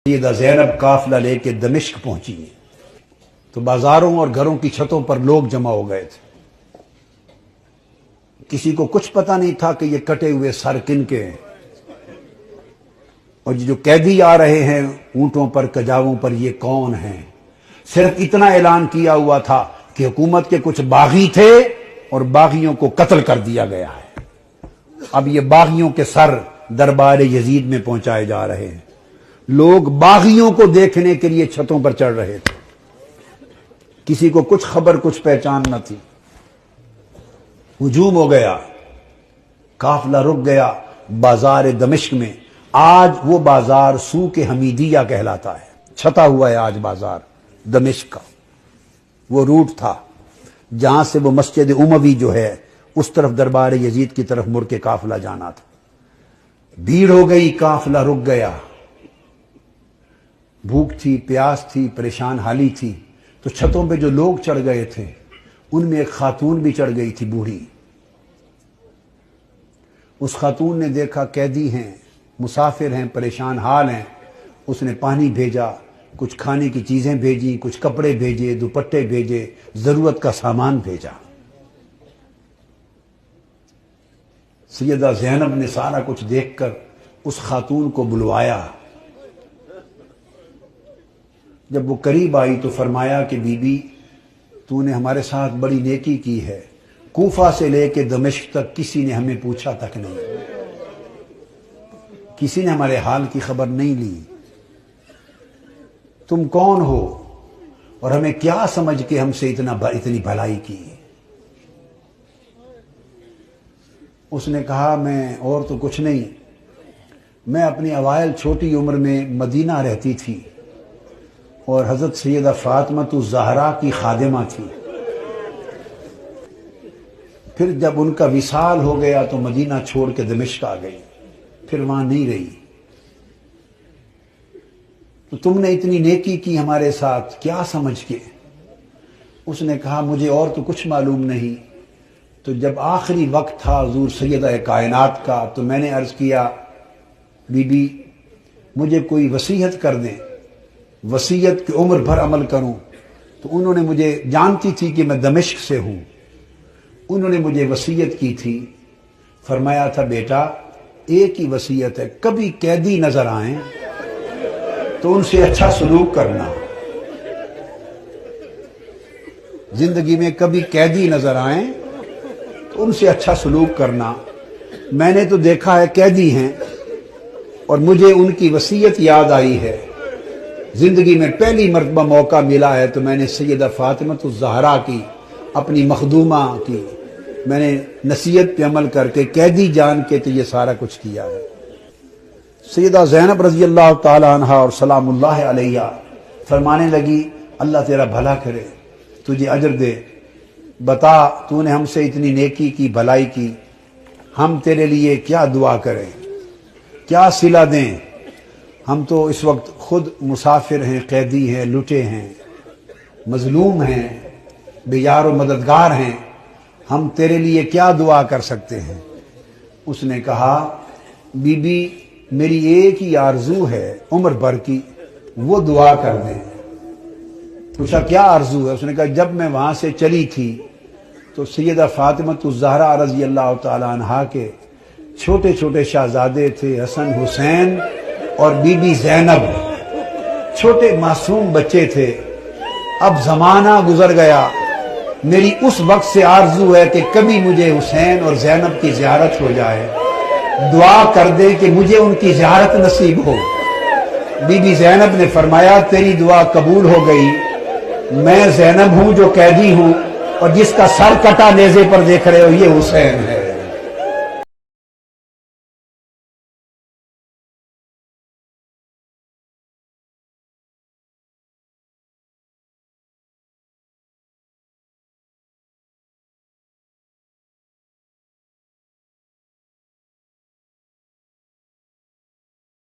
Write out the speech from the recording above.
سیدہ زینب قافلہ لے کے دمشق پہنچی تو بازاروں اور گھروں کی چھتوں پر لوگ جمع ہو گئے تھے۔ کسی کو کچھ پتہ نہیں تھا کہ یہ کٹے ہوئے سر کن کے ہیں، اور جو قیدی آ رہے ہیں اونٹوں پر کجاووں پر یہ کون ہیں۔ صرف اتنا اعلان کیا ہوا تھا کہ حکومت کے کچھ باغی تھے اور باغیوں کو قتل کر دیا گیا ہے۔ اب یہ باغیوں کے سر دربار یزید میں پہنچائے جا رہے ہیں۔ لوگ باغیوں کو دیکھنے کے لیے چھتوں پر چڑھ رہے تھے۔ کسی کو کچھ خبر کچھ پہچان نہ تھی۔ ہجوم ہو گیا، قافلہ رک گیا بازار دمشق میں۔ آج وہ بازار سوق حمیدیہ کہلاتا ہے، چھتا ہوا ہے آج بازار دمشق کا۔ وہ روٹ تھا جہاں سے وہ مسجد اموی جو ہے اس طرف دربار یزید کی طرف مڑ کے قافلہ جانا تھا۔ بھیڑ ہو گئی، قافلہ رک گیا۔ بھوک تھی، پیاس تھی، پریشان حالی تھی، تو چھتوں پہ جو لوگ چڑھ گئے تھے ان میں ایک خاتون بھی چڑھ گئی تھی، بوڑھی۔ اس خاتون نے دیکھا قیدی ہیں، مسافر ہیں، پریشان حال ہیں۔ اس نے پانی بھیجا، کچھ کھانے کی چیزیں بھیجی، کچھ کپڑے بھیجے، دوپٹے بھیجے، ضرورت کا سامان بھیجا۔ سیدہ زینب نے سارا کچھ دیکھ کر اس خاتون کو بلوایا۔ جب وہ قریب آئی تو فرمایا کہ بی بی تو نے ہمارے ساتھ بڑی نیکی کی ہے، کوفہ سے لے کے دمشق تک کسی نے ہمیں پوچھا تک نہیں، کسی نے ہمارے حال کی خبر نہیں لی۔ تم کون ہو اور ہمیں کیا سمجھ کے ہم سے اتنی بھلائی کی؟ اس نے کہا میں اور تو کچھ نہیں، میں اپنی اوائل چھوٹی عمر میں مدینہ رہتی تھی اور حضرت سیدہ فاطمہ الزہرا کی خادمہ تھی۔ پھر جب ان کا وصال ہو گیا تو مدینہ چھوڑ کے دمشق آ گئی، پھر وہاں نہیں رہی۔ تو تم نے اتنی نیکی کی ہمارے ساتھ کیا سمجھ کے؟ اس نے کہا مجھے اور تو کچھ معلوم نہیں۔ تو جب آخری وقت تھا حضور سیدہ کائنات کا تو میں نے عرض کیا بی بی مجھے کوئی وصیت کر دیں، وصیت کی عمر بھر عمل کروں۔ تو انہوں نے مجھے، جانتی تھی کہ میں دمشق سے ہوں، انہوں نے مجھے وصیت کی تھی، فرمایا تھا بیٹا ایک ہی وصیت ہے، کبھی قیدی نظر آئیں تو ان سے اچھا سلوک کرنا۔ زندگی میں کبھی قیدی نظر آئیں تو ان سے اچھا سلوک کرنا۔ میں نے تو دیکھا ہے قیدی ہیں اور مجھے ان کی وصیت یاد آئی ہے۔ زندگی میں پہلی مرتبہ موقع ملا ہے تو میں نے سیدہ فاطمہ الزہرا کی، اپنی مخدومہ کی، میں نے نصیحت پہ عمل کر کے قیدی جان کے تو یہ سارا کچھ کیا ہے۔ سیدہ زینب رضی اللہ تعالی عنہا اور سلام اللہ علیہ فرمانے لگی اللہ تیرا بھلا کرے، تجھے اجر دے، بتا تو نے ہم سے اتنی نیکی کی، بھلائی کی، ہم تیرے لیے کیا دعا کریں، کیا صلہ دیں؟ ہم تو اس وقت خود مسافر ہیں، قیدی ہیں، لٹے ہیں، مظلوم ہیں، بے یار و مددگار ہیں، ہم تیرے لیے کیا دعا کر سکتے ہیں؟ اس نے کہا بی بی میری ایک ہی آرزو ہے عمر بھر کی، وہ دعا کر دیں۔ پوچھا کیا آرزو ہے؟ اس نے کہا جب میں وہاں سے چلی تھی تو سیدہ فاطمہ الزہرا رضی اللہ تعالی عنہا کے چھوٹے چھوٹے شہزادے تھے، حسن حسین اور بی بی زینب، چھوٹے معصوم بچے تھے۔ اب زمانہ گزر گیا، میری اس وقت سے آرزو ہے کہ کبھی مجھے حسین اور زینب کی زیارت ہو جائے، دعا کر دے کہ مجھے ان کی زیارت نصیب ہو۔ بی بی زینب نے فرمایا تیری دعا قبول ہو گئی، میں زینب ہوں جو قیدی ہوں، اور جس کا سر کٹا نیزے پر دیکھ رہے ہو یہ حسین ہے۔